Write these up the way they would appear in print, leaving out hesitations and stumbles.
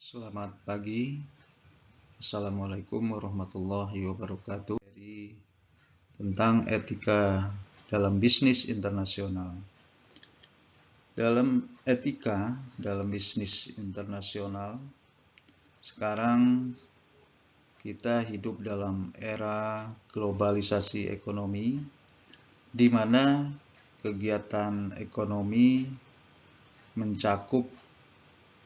Selamat pagi. Assalamualaikum warahmatullahi wabarakatuh. Tentang etika dalam bisnis internasional. Dalam etika dalam bisnis internasional, sekarang kita hidup dalam era globalisasi ekonomi, di mana kegiatan ekonomi mencakup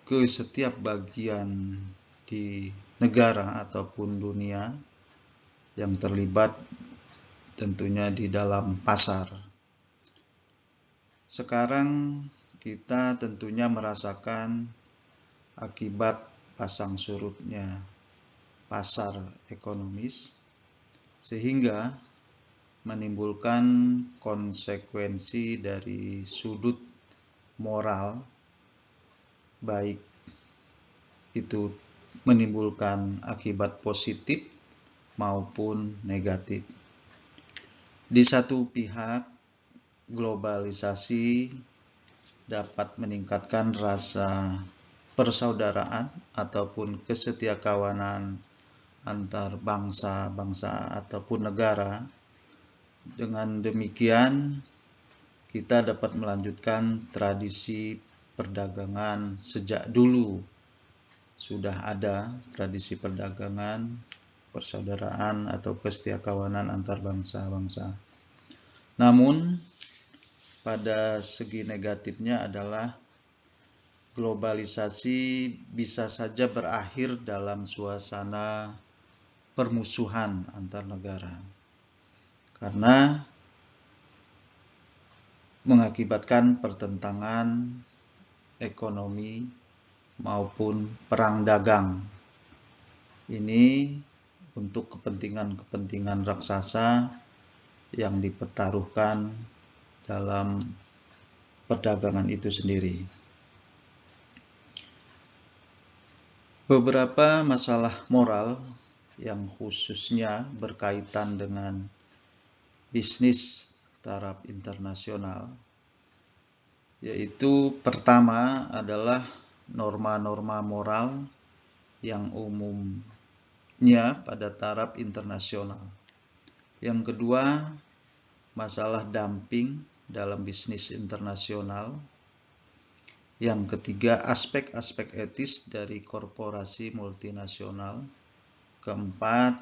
ke setiap bagian di negara ataupun dunia yang terlibat tentunya di dalam pasar. Sekarang kita tentunya merasakan akibat pasang surutnya pasar ekonomis, sehingga menimbulkan konsekuensi dari sudut moral, baik itu menimbulkan akibat positif maupun negatif. Di satu pihak, globalisasi dapat meningkatkan rasa persaudaraan ataupun kesetiakawanan antar bangsa-bangsa ataupun negara. Dengan demikian, kita dapat melanjutkan tradisi perdagangan sejak dulu. Sudah ada tradisi perdagangan, persaudaraan atau kesetiakawanan antar bangsa-bangsa. Namun, pada segi negatifnya adalah globalisasi bisa saja berakhir dalam suasana permusuhan antar negara, karena mengakibatkan pertentangan ekonomi maupun perang dagang. Ini untuk kepentingan-kepentingan raksasa yang dipertaruhkan dalam perdagangan itu sendiri. Beberapa masalah moral yang khususnya berkaitan dengan bisnis taraf internasional, yaitu pertama adalah norma-norma moral yang umumnya pada taraf internasional. Yang kedua, masalah dumping dalam bisnis internasional. Yang ketiga, aspek-aspek etis dari korporasi multinasional. Keempat,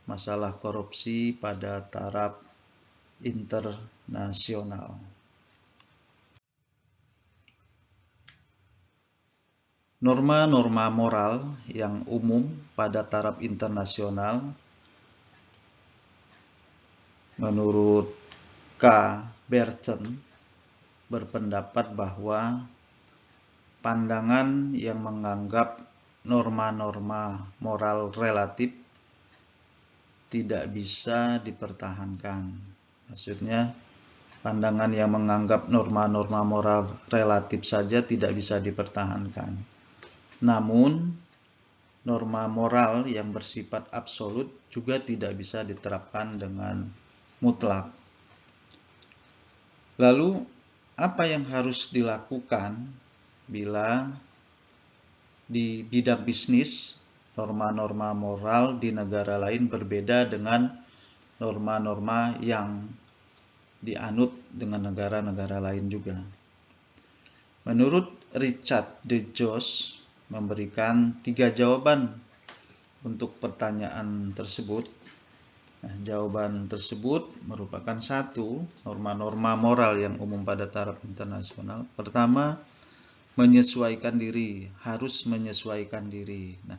masalah korupsi pada taraf internasional. Norma-norma moral yang umum pada taraf internasional menurut K. Berton berpendapat bahwa pandangan yang menganggap norma-norma moral relatif tidak bisa dipertahankan. Maksudnya, pandangan yang menganggap norma-norma moral relatif saja tidak bisa dipertahankan. Namun, norma moral yang bersifat absolut juga tidak bisa diterapkan dengan mutlak. Lalu, apa yang harus dilakukan bila di bidang bisnis norma-norma moral di negara lain berbeda dengan norma-norma yang dianut dengan negara-negara lain juga? Menurut Richard de Jos memberikan 3 jawaban untuk pertanyaan tersebut. Nah, jawaban tersebut merupakan satu, norma-norma moral yang umum pada taraf internasional. Pertama, menyesuaikan diri, harus menyesuaikan diri. Nah,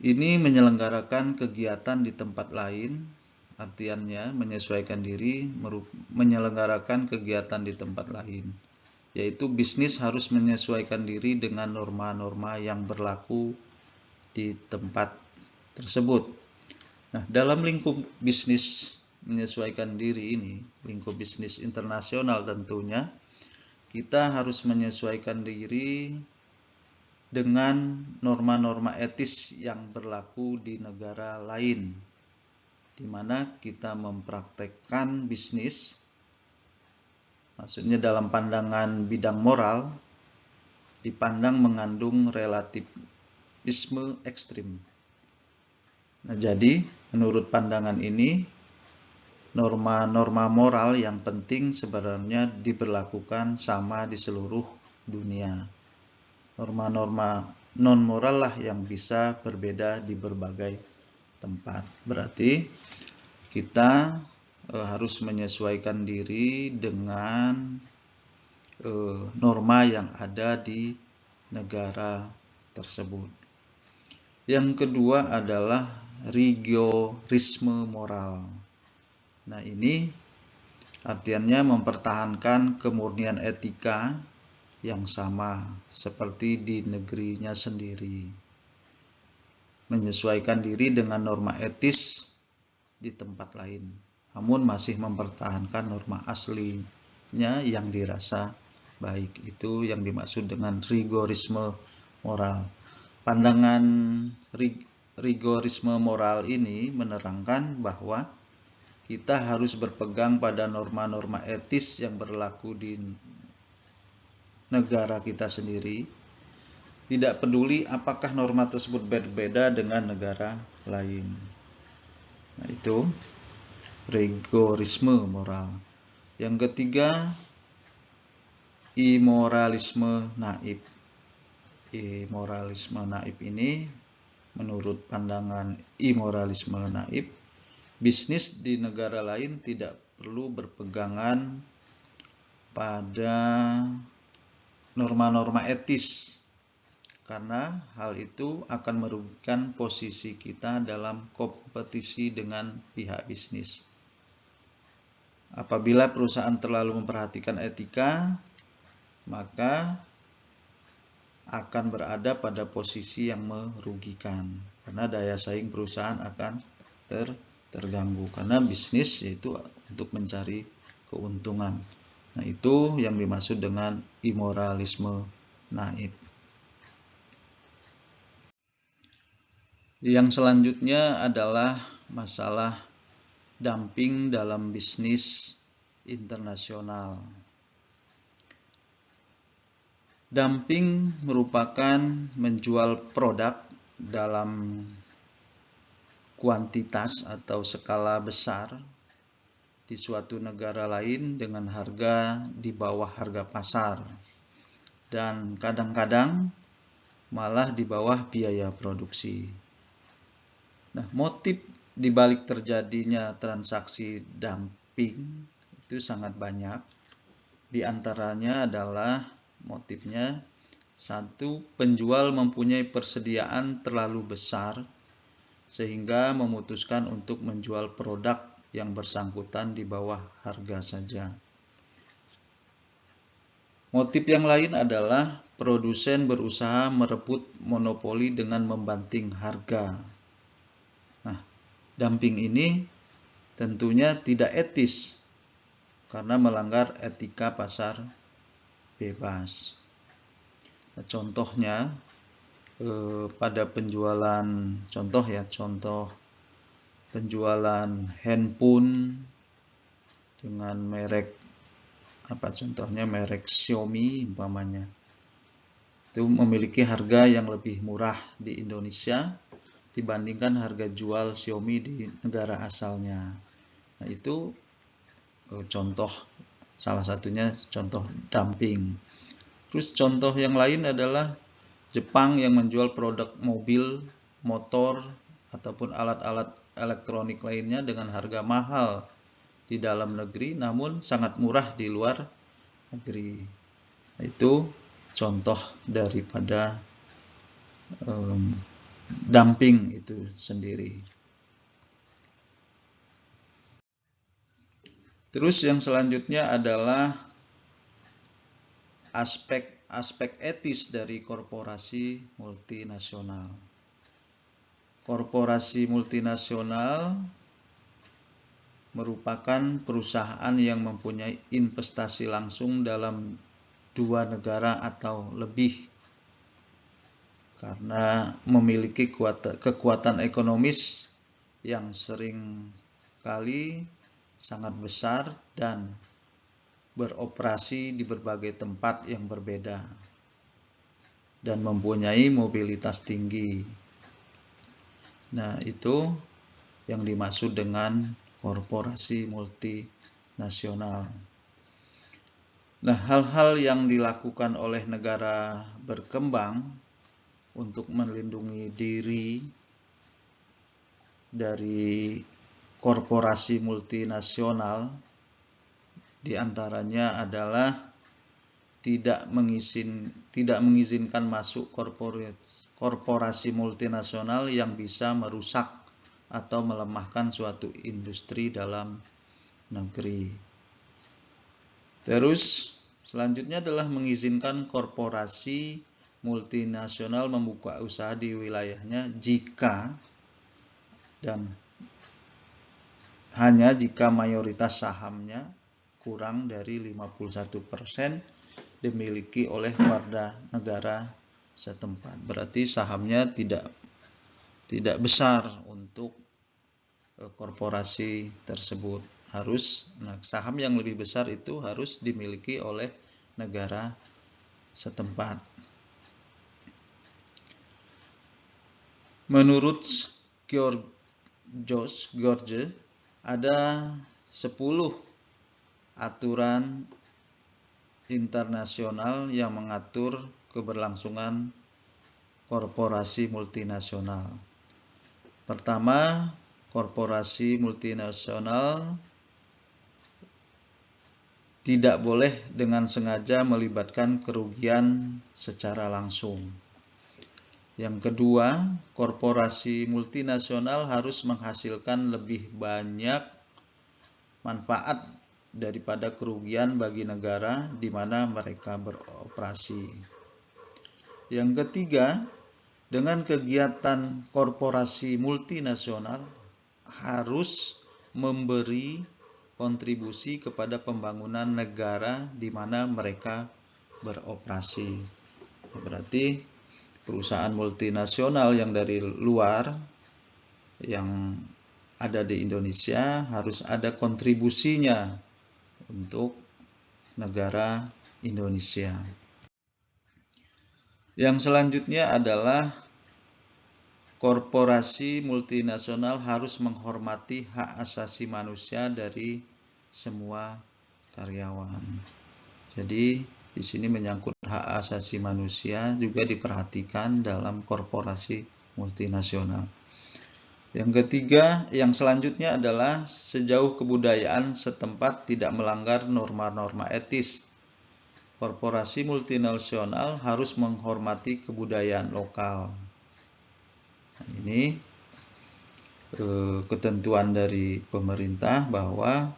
ini menyelenggarakan kegiatan di tempat lain, artiannya menyesuaikan diri, menyelenggarakan kegiatan di tempat lain, yaitu bisnis harus menyesuaikan diri dengan norma-norma yang berlaku di tempat tersebut. Nah, dalam lingkup bisnis menyesuaikan diri ini, lingkup bisnis internasional tentunya, kita harus menyesuaikan diri dengan norma-norma etis yang berlaku di negara lain, di mana kita mempraktekkan bisnis, maksudnya dalam pandangan bidang moral, dipandang mengandung relativisme ekstrim. Nah, jadi menurut pandangan ini, norma-norma moral yang penting sebenarnya diberlakukan sama di seluruh dunia. Norma-norma non-moral lah yang bisa berbeda di berbagai tempat. Berarti kita harus menyesuaikan diri dengan norma yang ada di negara tersebut. Yang kedua adalah rigorisme moral. Nah, ini artiannya mempertahankan kemurnian etika yang sama seperti di negerinya sendiri. Menyesuaikan diri dengan norma etis di tempat lain, namun masih mempertahankan norma aslinya yang dirasa baik. Itu yang dimaksud dengan rigorisme moral. Pandangan rigorisme moral ini menerangkan bahwa kita harus berpegang pada norma-norma etis yang berlaku di negara kita sendiri, tidak peduli apakah norma tersebut berbeda dengan negara lain. Nah, itu rigorisme moral. Yang ketiga, imoralisme naib. Imoralisme naib ini, menurut pandangan imoralisme naib, bisnis di negara lain tidak perlu berpegangan pada norma-norma etis, karena hal itu akan merugikan posisi kita dalam kompetisi dengan pihak bisnis. Apabila perusahaan terlalu memperhatikan etika, maka akan berada pada posisi yang merugikan, karena daya saing perusahaan akan terganggu, karena bisnis yaitu untuk mencari keuntungan. Nah, itu yang dimaksud dengan imoralisme naib. Yang selanjutnya adalah masalah dumping dalam bisnis internasional. Dumping merupakan menjual produk dalam kuantitas atau skala besar di suatu negara lain dengan harga di bawah harga pasar, dan kadang-kadang malah di bawah biaya produksi. Nah, motif di balik terjadinya transaksi dumping itu sangat banyak. Di antaranya adalah motifnya, satu, penjual mempunyai persediaan terlalu besar sehingga memutuskan untuk menjual produk yang bersangkutan di bawah harga saja. Motif yang lain adalah produsen berusaha merebut monopoli dengan membanting harga. Nah, dumping ini tentunya tidak etis karena melanggar etika pasar bebas. Nah, contohnya pada penjualan, contoh penjualan handphone dengan merek contohnya merek Xiaomi umpamanya, itu memiliki harga yang lebih murah di Indonesia dibandingkan harga jual Xiaomi di negara asalnya. Nah, itu salah satunya contoh dumping. Terus contoh yang lain adalah Jepang yang menjual produk mobil, motor, ataupun alat-alat elektronik lainnya dengan harga mahal di dalam negeri namun sangat murah di luar negeri. Itu contoh daripada dumping itu sendiri. Terus yang selanjutnya adalah aspek etis dari korporasi multinasional. Korporasi multinasional merupakan perusahaan yang mempunyai investasi langsung dalam dua negara atau lebih, karena memiliki kekuatan ekonomis yang sering kali sangat besar dan beroperasi di berbagai tempat yang berbeda. dan mempunyai mobilitas tinggi. Nah, itu yang dimaksud dengan korporasi multinasional. Nah, hal-hal yang dilakukan oleh negara berkembang untuk melindungi diri dari korporasi multinasional diantaranya adalah tidak mengizinkan masuk korporasi multinasional yang bisa merusak atau melemahkan suatu industri dalam negeri. Terus selanjutnya adalah mengizinkan korporasi multinasional membuka usaha di wilayahnya jika dan hanya jika mayoritas sahamnya kurang dari 51% dimiliki oleh warga negara setempat. Berarti sahamnya tidak besar untuk korporasi tersebut. Saham yang lebih besar itu harus dimiliki oleh negara setempat. Menurut George ada 10 aturan internasional yang mengatur keberlangsungan korporasi multinasional. Pertama, korporasi multinasional tidak boleh dengan sengaja melibatkan kerugian secara langsung. Yang kedua, korporasi multinasional harus menghasilkan lebih banyak manfaat daripada kerugian bagi negara di mana mereka beroperasi. Yang ketiga, dengan kegiatan korporasi multinasional harus memberi kontribusi kepada pembangunan negara di mana mereka beroperasi. Berarti perusahaan multinasional yang dari luar yang ada di Indonesia harus ada kontribusinya untuk negara Indonesia. Yang selanjutnya adalah korporasi multinasional harus menghormati hak asasi manusia dari semua karyawan. Jadi di sini menyangkut hak asasi manusia juga diperhatikan dalam korporasi multinasional. Yang ketiga, yang selanjutnya adalah sejauh kebudayaan setempat tidak melanggar norma-norma etis. Korporasi multinasional harus menghormati kebudayaan lokal. Nah, ini ketentuan dari pemerintah bahwa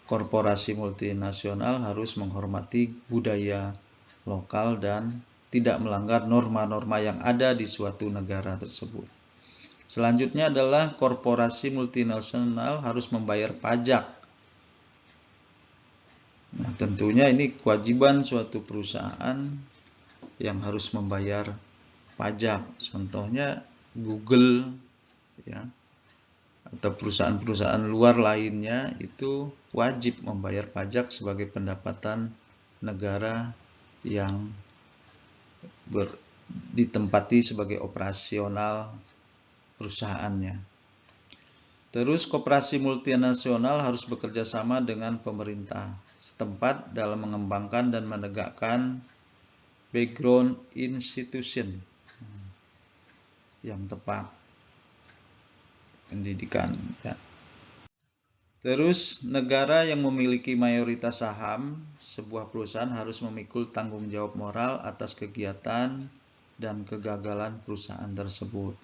korporasi multinasional harus menghormati budaya lokal dan tidak melanggar norma-norma yang ada di suatu negara tersebut. Selanjutnya adalah korporasi multinasional harus membayar pajak. Nah, tentunya ini kewajiban suatu perusahaan yang harus membayar pajak. Contohnya Google, ya, atau perusahaan-perusahaan luar lainnya itu wajib membayar pajak sebagai pendapatan negara yang ditempati sebagai operasional perusahaannya. Terus koperasi multinasional harus bekerja sama dengan pemerintah setempat dalam mengembangkan dan menegakkan background institution yang tepat pendidikan, ya. Terus negara yang memiliki mayoritas saham sebuah perusahaan harus memikul tanggung jawab moral atas kegiatan dan kegagalan perusahaan tersebut.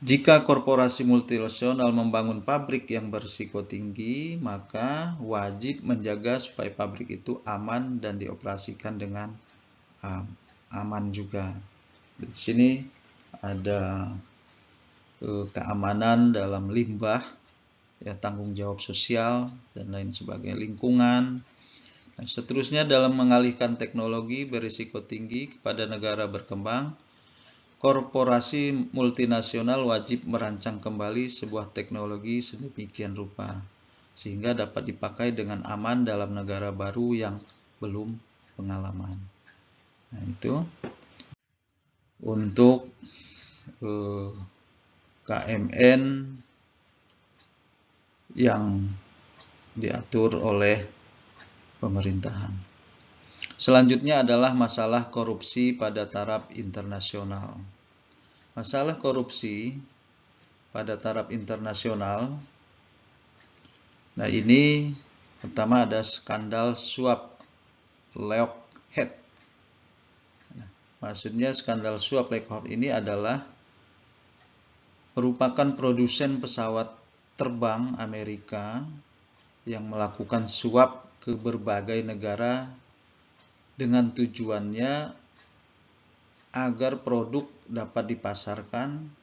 Jika korporasi multinasional membangun pabrik yang berisiko tinggi, maka wajib menjaga supaya pabrik itu aman dan dioperasikan dengan aman juga. Di sini ada keamanan dalam limbah, ya, tanggung jawab sosial dan lain sebagainya, lingkungan. Nah, seterusnya dalam mengalihkan teknologi berisiko tinggi kepada negara berkembang, korporasi multinasional wajib merancang kembali sebuah teknologi sedemikian rupa sehingga dapat dipakai dengan aman dalam negara baru yang belum pengalaman. Nah, itu untuk KMN yang diatur oleh pemerintahan. Selanjutnya adalah masalah korupsi pada taraf internasional. Masalah korupsi pada taraf internasional, nah ini pertama ada skandal suap Lockheed. Nah, maksudnya skandal suap Lockheed ini adalah merupakan produsen pesawat terbang Amerika yang melakukan suap ke berbagai negara dengan tujuannya agar produk dapat dipasarkan.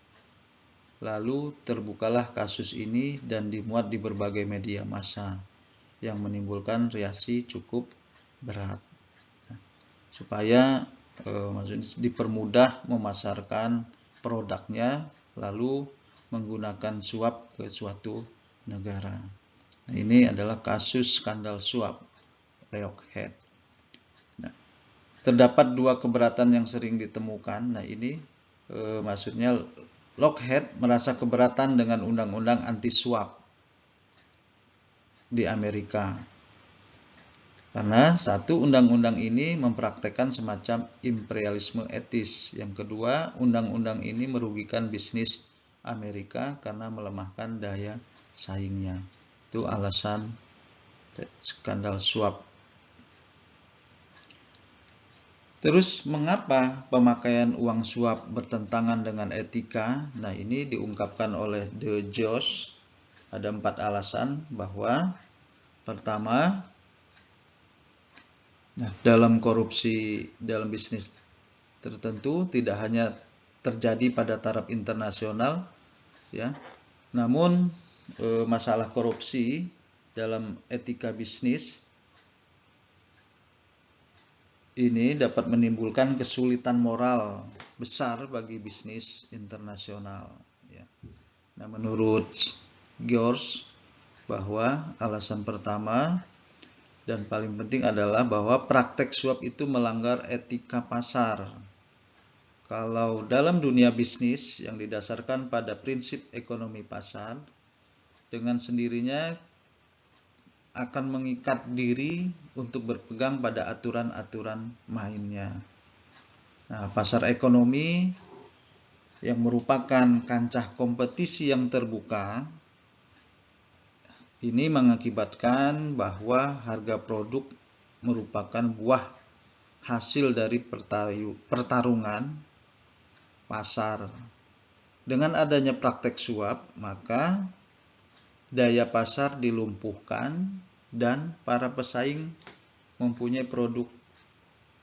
Lalu terbukalah kasus ini dan dimuat di berbagai media massa yang menimbulkan reaksi cukup berat. Supaya maksudnya dipermudah memasarkan produknya lalu menggunakan suap ke suatu negara. Nah, ini adalah kasus skandal suap Lockheed. Nah, terdapat dua keberatan yang sering ditemukan. Nah, ini maksudnya Lockheed merasa keberatan dengan undang-undang anti suap di Amerika. Karena satu, undang-undang ini mempraktekkan semacam imperialisme etis. Yang kedua, undang-undang ini merugikan bisnis Amerika karena melemahkan daya saingnya. Itu alasan skandal suap. Terus mengapa pemakaian uang suap bertentangan dengan etika? Nah, ini diungkapkan oleh De Joos. Ada 4 alasan bahwa pertama, dalam korupsi dalam bisnis tertentu tidak hanya terjadi pada taraf internasional, ya, namun masalah korupsi dalam etika bisnis ini dapat menimbulkan kesulitan moral besar bagi bisnis internasional. Ya. Nah, menurut George bahwa alasan pertama dan paling penting adalah bahwa praktek suap itu melanggar etika pasar. Kalau dalam dunia bisnis yang didasarkan pada prinsip ekonomi pasar, dengan sendirinya akan mengikat diri untuk berpegang pada aturan-aturan mainnya. Nah, pasar ekonomi yang merupakan kancah kompetisi yang terbuka, ini mengakibatkan bahwa harga produk merupakan buah hasil dari pertarungan pasar. Dengan adanya praktek suap, maka daya pasar dilumpuhkan dan para pesaing mempunyai produk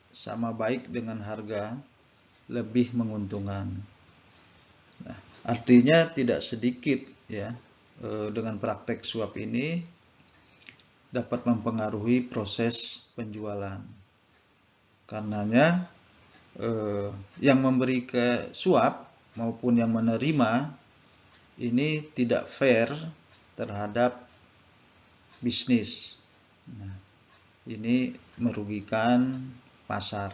sama baik dengan harga lebih menguntungkan. Nah, artinya tidak sedikit ya dengan praktek suap ini dapat mempengaruhi proses penjualan. Karenanya yang memberi ke suap maupun yang menerima ini tidak fair terhadap bisnis. Nah, ini merugikan pasar.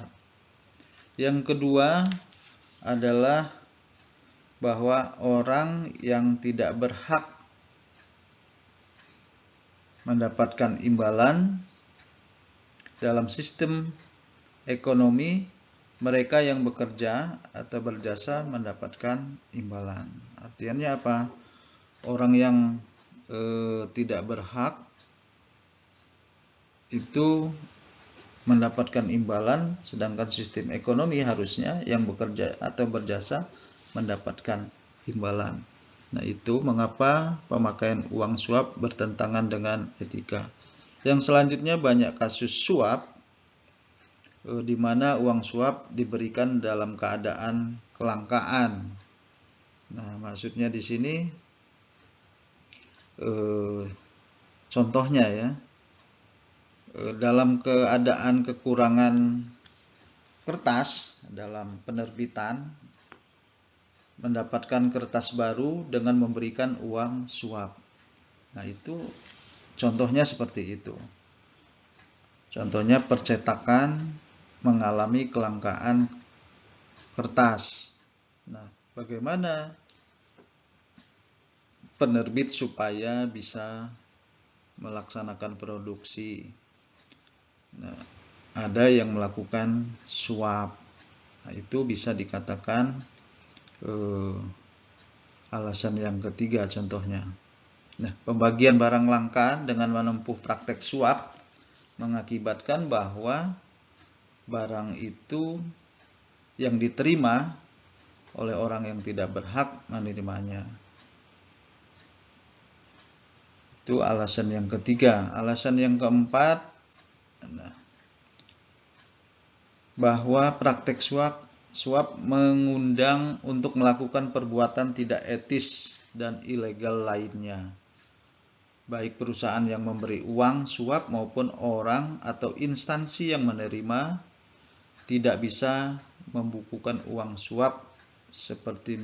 Yang kedua adalah bahwa orang yang tidak berhak mendapatkan imbalan dalam sistem ekonomi, mereka yang bekerja atau berjasa mendapatkan imbalan. Artinya apa? Orang yang tidak berhak itu mendapatkan imbalan, sedangkan sistem ekonomi harusnya yang bekerja atau berjasa mendapatkan imbalan. Nah, itu mengapa pemakaian uang suap bertentangan dengan etika. Yang selanjutnya banyak kasus suap di mana uang suap diberikan dalam keadaan kelangkaan. Nah, maksudnya di sini contohnya ya, dalam keadaan kekurangan kertas dalam penerbitan, mendapatkan kertas baru dengan memberikan uang suap. Nah, itu contohnya seperti itu. Contohnya percetakan mengalami kelangkaan kertas. Nah, bagaimana penerbit supaya bisa melaksanakan produksi? Nah, ada yang melakukan swap. Nah, itu bisa dikatakan alasan yang ketiga contohnya. Nah, pembagian barang langka dengan menempuh praktek swap mengakibatkan bahwa barang itu yang diterima oleh orang yang tidak berhak menerimanya. Itu alasan yang ketiga. Alasan yang keempat, bahwa praktek swap mengundang untuk melakukan perbuatan tidak etis dan ilegal lainnya. Baik perusahaan yang memberi uang suap maupun orang atau instansi yang menerima tidak bisa membukukan uang suap seperti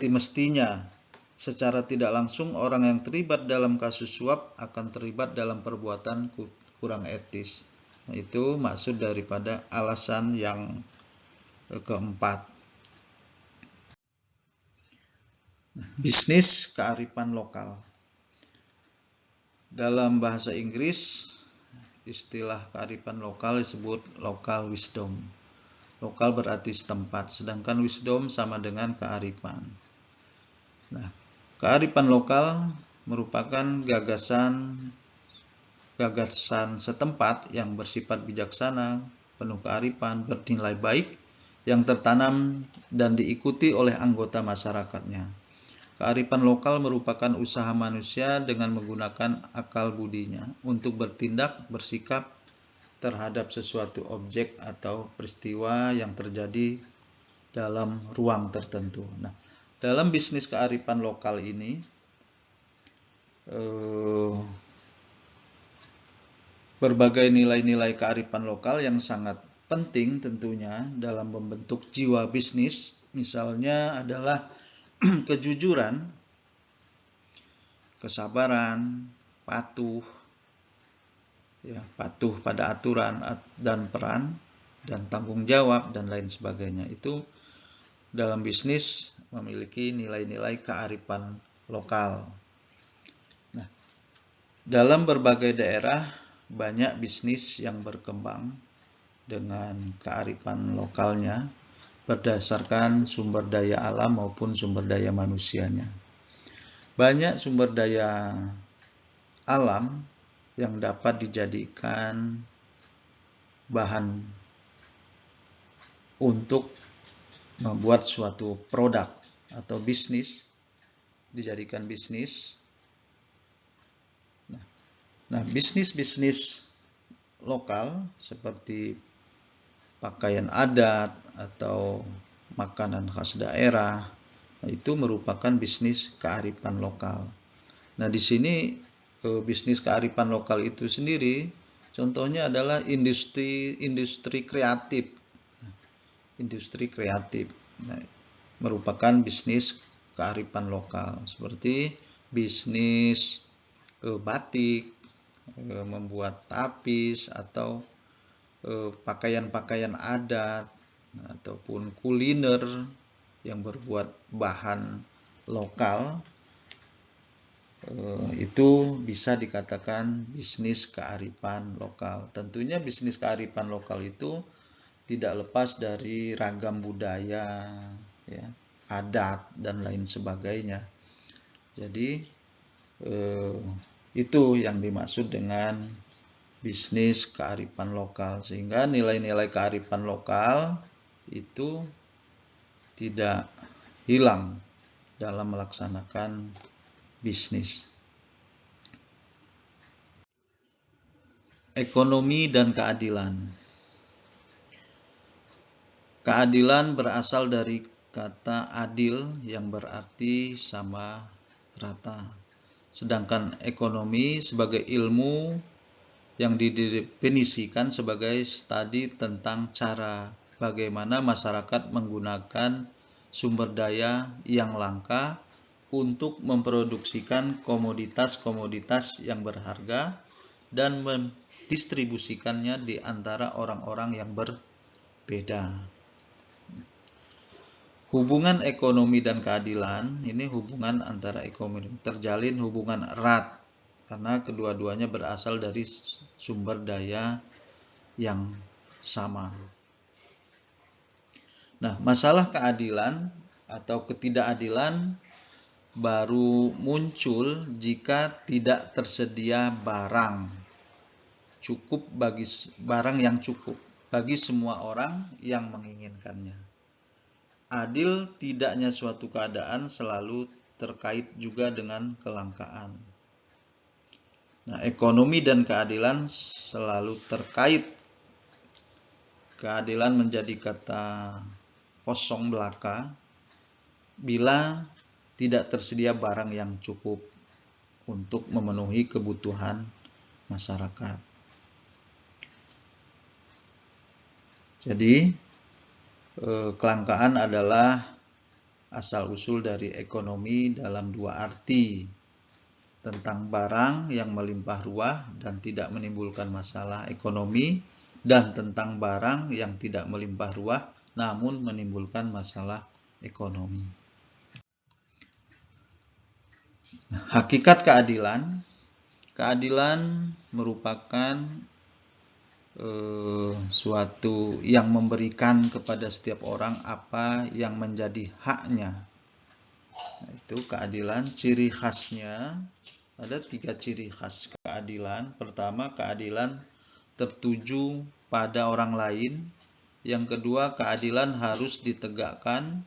mestinya. Secara tidak langsung orang yang terlibat dalam kasus suap akan terlibat dalam perbuatan kurang etis. Nah, itu maksud daripada alasan yang keempat. Bisnis kearifan lokal. Dalam bahasa Inggris, istilah kearifan lokal disebut local wisdom. Lokal berarti setempat, sedangkan wisdom sama dengan kearifan. Nah, kearifan lokal merupakan gagasan setempat yang bersifat bijaksana, penuh kearifan, bernilai baik, yang tertanam dan diikuti oleh anggota masyarakatnya. Kearifan lokal merupakan usaha manusia dengan menggunakan akal budinya untuk bertindak, bersikap terhadap sesuatu objek atau peristiwa yang terjadi dalam ruang tertentu. Nah, dalam bisnis kearifan lokal ini, berbagai nilai-nilai kearifan lokal yang sangat penting tentunya dalam membentuk jiwa bisnis, misalnya adalah kejujuran, kesabaran, patuh pada aturan dan peran, dan tanggung jawab, dan lain sebagainya. Itu dalam bisnis memiliki nilai-nilai kearifan lokal. Nah, dalam berbagai daerah banyak bisnis yang berkembang dengan kearifan lokalnya berdasarkan sumber daya alam maupun sumber daya manusianya. Banyak sumber daya alam yang dapat dijadikan bahan untuk membuat suatu produk atau bisnis, dijadikan bisnis. Nah, bisnis-bisnis lokal seperti pakaian adat atau makanan khas daerah, itu merupakan bisnis kearifan lokal. Nah, di sini bisnis kearifan lokal itu sendiri contohnya adalah industri kreatif. Industri kreatif merupakan bisnis kearifan lokal, seperti bisnis batik, membuat tapis atau pakaian-pakaian adat, ataupun kuliner yang berbuat bahan lokal, itu bisa dikatakan bisnis kearifan lokal. Tentunya bisnis kearifan lokal itu tidak lepas dari ragam budaya, ya, adat, dan lain sebagainya. Jadi itu yang dimaksud dengan bisnis kearifan lokal, sehingga nilai-nilai kearifan lokal itu tidak hilang dalam melaksanakan bisnis. Ekonomi dan keadilan. Keadilan berasal dari kata adil yang berarti sama rata. Sedangkan ekonomi sebagai ilmu yang didefinisikan sebagai studi tentang cara bagaimana masyarakat menggunakan sumber daya yang langka untuk memproduksikan komoditas-komoditas yang berharga dan mendistribusikannya di antara orang-orang yang berbeda. Hubungan ekonomi dan keadilan, ini hubungan antara ekonomi, terjalin hubungan erat karena kedua-duanya berasal dari sumber daya yang sama. Nah, masalah keadilan atau ketidakadilan baru muncul jika tidak tersedia barang yang cukup bagi semua orang yang menginginkannya. Adil tidaknya suatu keadaan selalu terkait juga dengan kelangkaan. Nah, ekonomi dan keadilan selalu terkait. Keadilan menjadi kata kosong belaka bila tidak tersedia barang yang cukup untuk memenuhi kebutuhan masyarakat. Jadi, kelangkaan adalah asal-usul dari ekonomi dalam dua arti, tentang barang yang melimpah ruah dan tidak menimbulkan masalah ekonomi, dan tentang barang yang tidak melimpah ruah namun menimbulkan masalah ekonomi. Hakikat keadilan. Keadilan merupakan suatu yang memberikan kepada setiap orang apa yang menjadi haknya. Itu keadilan. Ciri khasnya ada 3 ciri khas keadilan. Pertama, keadilan tertuju pada orang lain. Yang kedua, keadilan harus ditegakkan.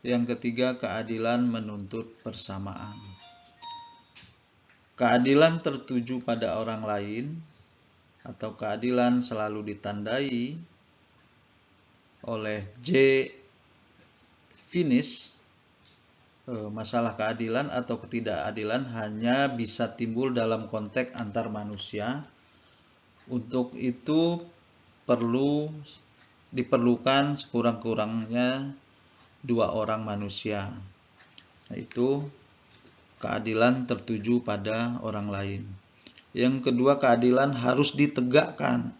Yang ketiga, keadilan menuntut persamaan. Keadilan tertuju pada orang lain atau keadilan selalu ditandai oleh J. Finis. Masalah keadilan atau ketidakadilan hanya bisa timbul dalam konteks antar manusia. Untuk itu diperlukan sekurang-kurangnya 2 orang manusia, yaitu keadilan tertuju pada orang lain. Yang kedua, keadilan harus ditegakkan.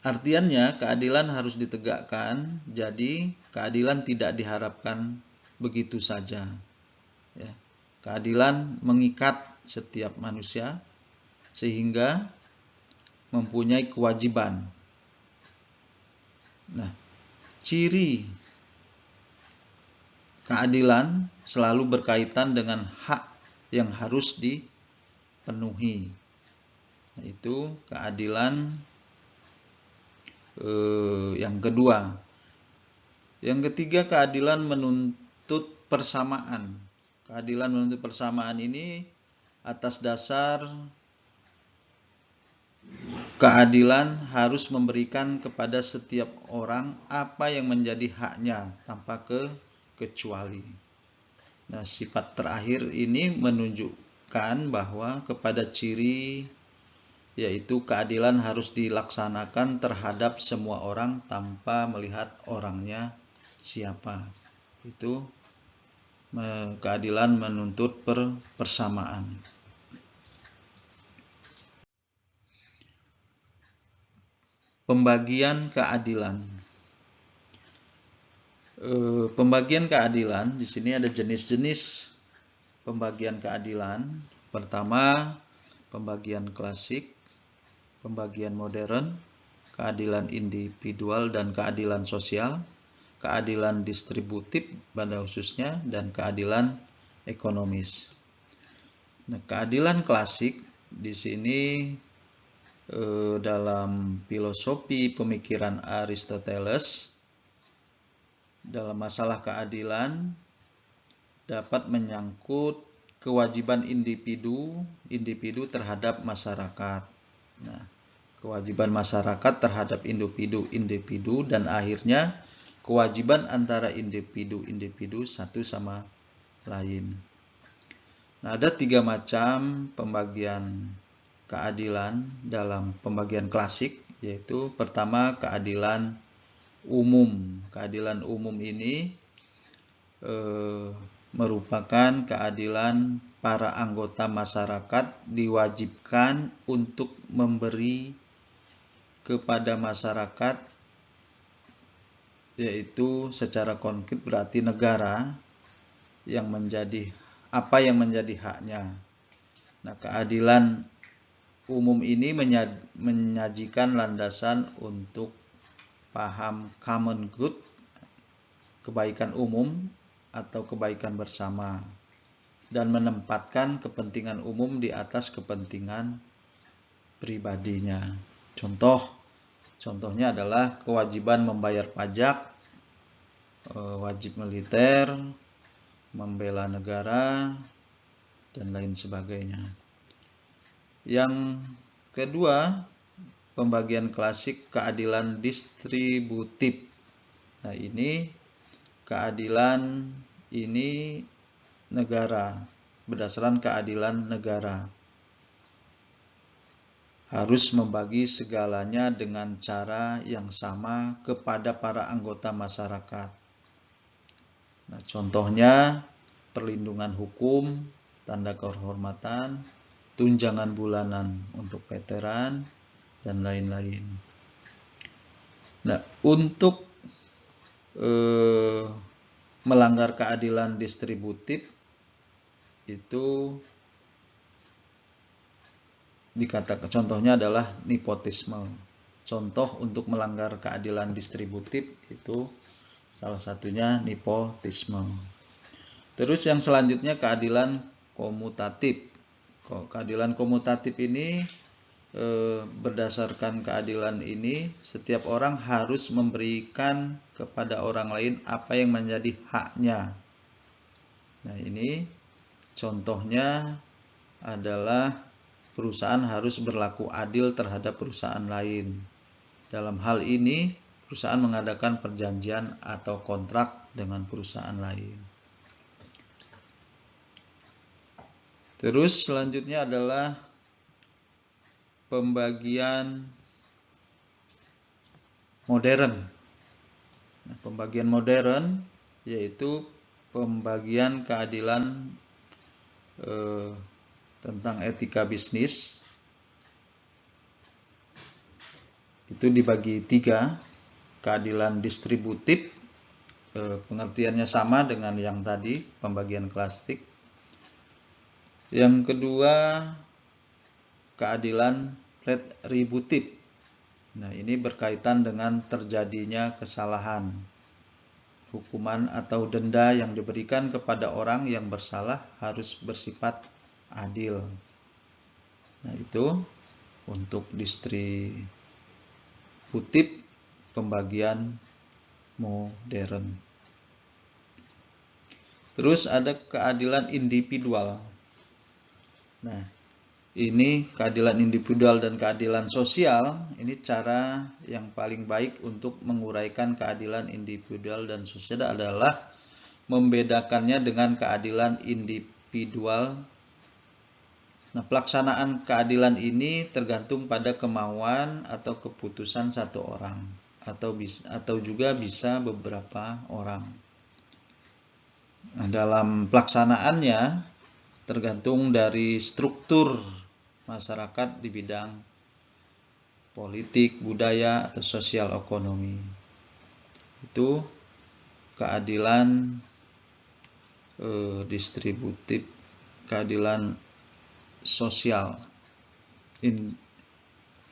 Artiannya, keadilan harus ditegakkan, jadi keadilan tidak diharapkan begitu saja. Ya. Keadilan mengikat setiap manusia sehingga mempunyai kewajiban. Nah, ciri keadilan selalu berkaitan dengan hak yang harus dipenuhi. Itu keadilan yang kedua. Yang ketiga, keadilan menuntut persamaan. Keadilan menuntut persamaan ini atas dasar keadilan harus memberikan kepada setiap orang apa yang menjadi haknya tanpa kecuali. Nah, sifat terakhir ini menunjukkan bahwa kepada ciri yaitu keadilan harus dilaksanakan terhadap semua orang tanpa melihat orangnya siapa. Itu keadilan menuntut persamaan. Pembagian keadilan. Pembagian keadilan di sini ada jenis-jenis pembagian keadilan. Pertama, pembagian klasik, pembagian modern, keadilan individual dan keadilan sosial, keadilan distributif pada khususnya, dan keadilan ekonomis. Nah, keadilan klasik di sini dalam filosofi pemikiran Aristoteles, dalam masalah keadilan dapat menyangkut kewajiban individu terhadap masyarakat. Nah, kewajiban masyarakat terhadap individu dan akhirnya kewajiban antara individu satu sama lain. Nah, ada 3 macam pembagian keadilan dalam pembagian klasik, yaitu pertama, keadilan umum. Keadilan umum ini merupakan keadilan para anggota masyarakat diwajibkan untuk memberi kepada masyarakat, yaitu secara konkret berarti negara yang menjadi haknya. Nah, keadilan umum ini menyajikan landasan untuk paham common good, kebaikan umum atau kebaikan bersama, dan menempatkan kepentingan umum di atas kepentingan pribadinya. Contohnya adalah kewajiban membayar pajak, wajib militer, membela negara, dan lain sebagainya. Yang kedua, pembagian klasik keadilan distributif. Nah, ini keadilan ini negara, berdasarkan keadilan negara. Harus membagi segalanya dengan cara yang sama kepada para anggota masyarakat. Nah, contohnya perlindungan hukum, tanda kehormatan, tunjangan bulanan untuk veteran, dan lain-lain. Nah, untuk melanggar keadilan distributif itu dikatakan, contohnya adalah nepotisme. Contoh untuk melanggar keadilan distributif itu salah satunya nepotisme. Terus yang selanjutnya keadilan komutatif. Keadilan komutatif ini berdasarkan keadilan ini, setiap orang harus memberikan kepada orang lain apa yang menjadi haknya. Nah, ini contohnya adalah perusahaan harus berlaku adil terhadap perusahaan lain. Dalam hal ini, perusahaan mengadakan perjanjian atau kontrak dengan perusahaan lain. Terus selanjutnya adalah pembagian modern. Nah, pembagian modern yaitu pembagian keadilan tentang etika bisnis. Itu dibagi 3. Keadilan distributif, pengertiannya sama dengan yang tadi, pembagian klasik. Yang kedua, keadilan retributif. Nah, ini berkaitan dengan terjadinya kesalahan. Hukuman atau denda yang diberikan kepada orang yang bersalah harus bersifat adil. Nah, itu untuk distributif, pembagian modern. Terus ada keadilan individual. Nah, ini keadilan individual dan keadilan sosial. Ini cara yang paling baik untuk menguraikan keadilan individual dan sosial adalah membedakannya dengan keadilan individual. Nah, pelaksanaan keadilan ini tergantung pada kemauan atau keputusan satu orang atau juga bisa beberapa orang. Nah, dalam pelaksanaannya tergantung dari struktur masyarakat di bidang politik, budaya, atau sosial ekonomi. Itu keadilan distributif, keadilan sosial,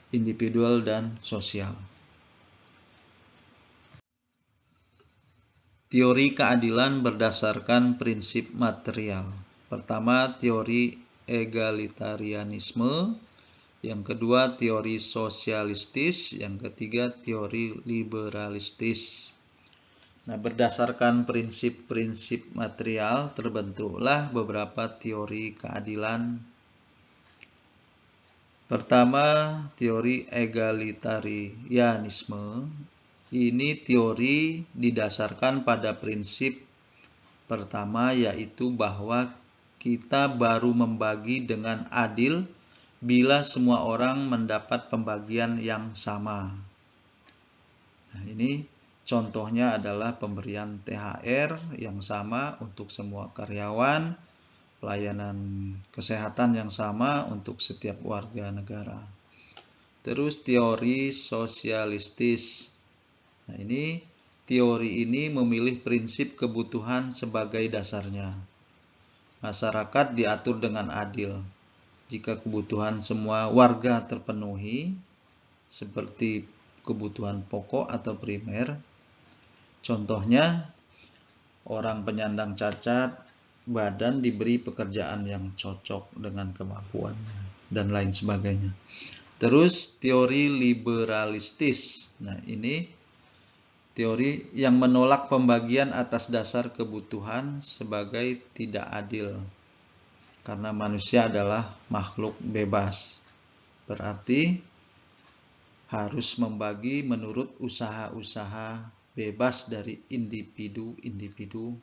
individual dan sosial. Teori keadilan berdasarkan prinsip material. Pertama, teori egalitarianisme. Yang kedua, teori sosialistis. Yang ketiga, teori liberalistis. Nah, berdasarkan prinsip-prinsip material terbentuklah beberapa teori keadilan. Pertama, teori egalitarianisme. Ini teori didasarkan pada prinsip pertama, yaitu bahwa kita baru membagi dengan adil bila semua orang mendapat pembagian yang sama. Nah, ini contohnya adalah pemberian THR yang sama untuk semua karyawan, pelayanan kesehatan yang sama untuk setiap warga negara. Terus teori sosialistis. Nah, teori ini memilih prinsip kebutuhan sebagai dasarnya. Masyarakat diatur dengan adil. Jika kebutuhan semua warga terpenuhi, seperti kebutuhan pokok atau primer, contohnya orang penyandang cacat badan diberi pekerjaan yang cocok dengan kemampuannya, dan lain sebagainya. Terus teori liberalistis. Nah, ini teori yang menolak pembagian atas dasar kebutuhan sebagai tidak adil, karena manusia adalah makhluk bebas. Berarti harus membagi menurut usaha-usaha bebas dari individu-individu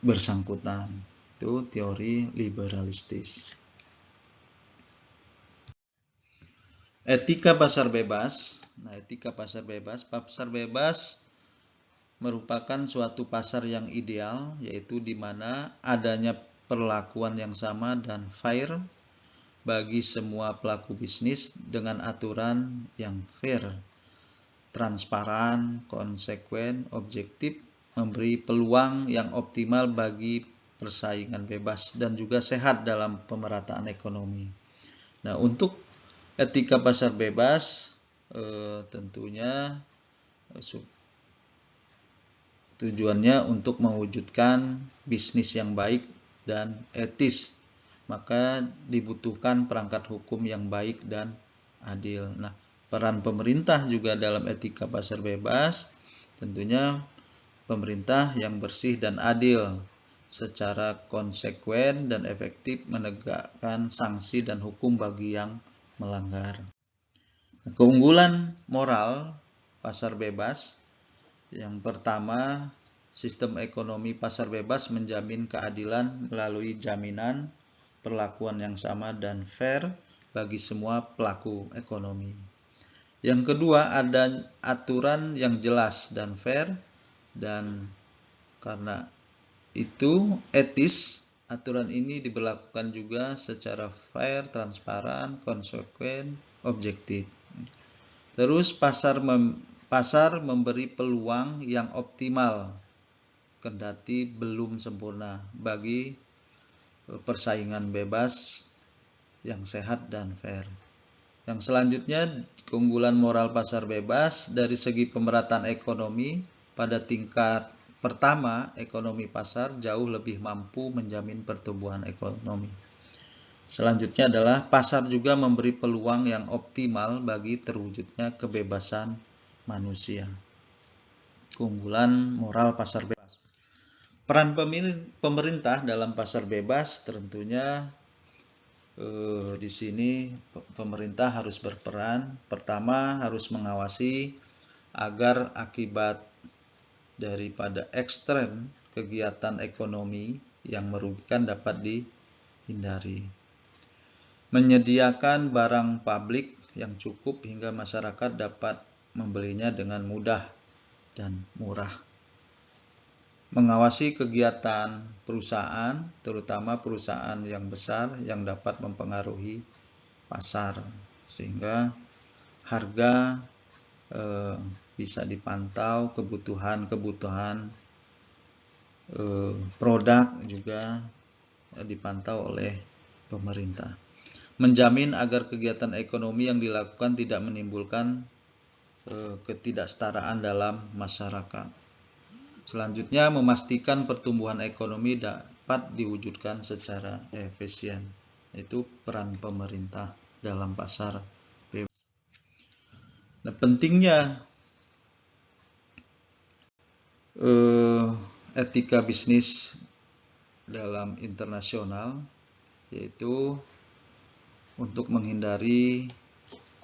bersangkutan. Itu teori liberalistis. Etika pasar bebas. Nah, etika pasar bebas merupakan suatu pasar yang ideal, yaitu di mana adanya perlakuan yang sama dan fair bagi semua pelaku bisnis dengan aturan yang fair, transparan, konsekuen, objektif, memberi peluang yang optimal bagi persaingan bebas dan juga sehat dalam pemerataan ekonomi. Nah, untuk etika pasar bebas tentunya tujuannya untuk mewujudkan bisnis yang baik dan etis, maka dibutuhkan perangkat hukum yang baik dan adil. Nah, peran pemerintah juga dalam etika pasar bebas, tentunya pemerintah yang bersih dan adil, secara konsekuen dan efektif menegakkan sanksi dan hukum bagi yang melanggar. Keunggulan moral pasar bebas. Yang pertama, sistem ekonomi pasar bebas menjamin keadilan melalui jaminan perlakuan yang sama dan fair bagi semua pelaku ekonomi. Yang kedua, ada aturan yang jelas dan fair, dan karena itu etis. Aturan ini diberlakukan juga secara fair, transparan, konsekuen, objektif. Terus pasar memberi peluang yang optimal, kendati belum sempurna, bagi persaingan bebas yang sehat dan fair. Yang selanjutnya, keunggulan moral pasar bebas dari segi pemerataan ekonomi. Pada tingkat pertama, ekonomi pasar jauh lebih mampu menjamin pertumbuhan ekonomi. Selanjutnya adalah pasar juga memberi peluang yang optimal bagi terwujudnya kebebasan manusia. Keunggulan moral pasar bebas. Peran pemerintah dalam pasar bebas tentunya di sini pemerintah harus berperan. Pertama, harus mengawasi agar akibat daripada ekstrem kegiatan ekonomi yang merugikan dapat dihindari. Menyediakan barang publik yang cukup hingga masyarakat dapat membelinya dengan mudah dan murah. Mengawasi kegiatan perusahaan, terutama perusahaan yang besar yang dapat mempengaruhi pasar, sehingga harga bisa dipantau, kebutuhan produk juga dipantau oleh pemerintah. Menjamin agar kegiatan ekonomi yang dilakukan tidak menimbulkan ketidaksetaraan dalam masyarakat. Selanjutnya, memastikan pertumbuhan ekonomi dapat diwujudkan secara efisien. Itu peran pemerintah dalam pasar bebas. Nah, pentingnya etika bisnis dalam internasional, yaitu untuk menghindari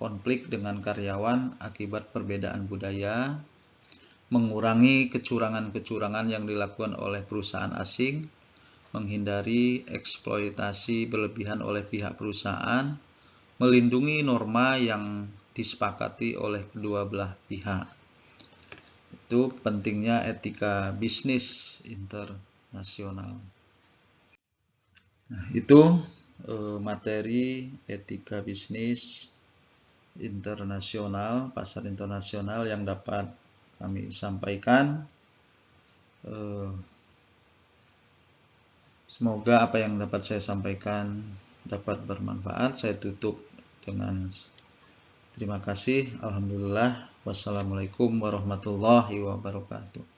konflik dengan karyawan akibat perbedaan budaya, mengurangi kecurangan-kecurangan yang dilakukan oleh perusahaan asing, menghindari eksploitasi berlebihan oleh pihak perusahaan, melindungi norma yang disepakati oleh kedua belah pihak. Itu pentingnya etika bisnis internasional. Nah, itu materi etika bisnis internasional, pasar internasional yang dapat kami sampaikan. Semoga apa yang dapat saya sampaikan dapat bermanfaat. Saya tutup dengan terima kasih. Alhamdulillah. Wassalamualaikum warahmatullahi wabarakatuh.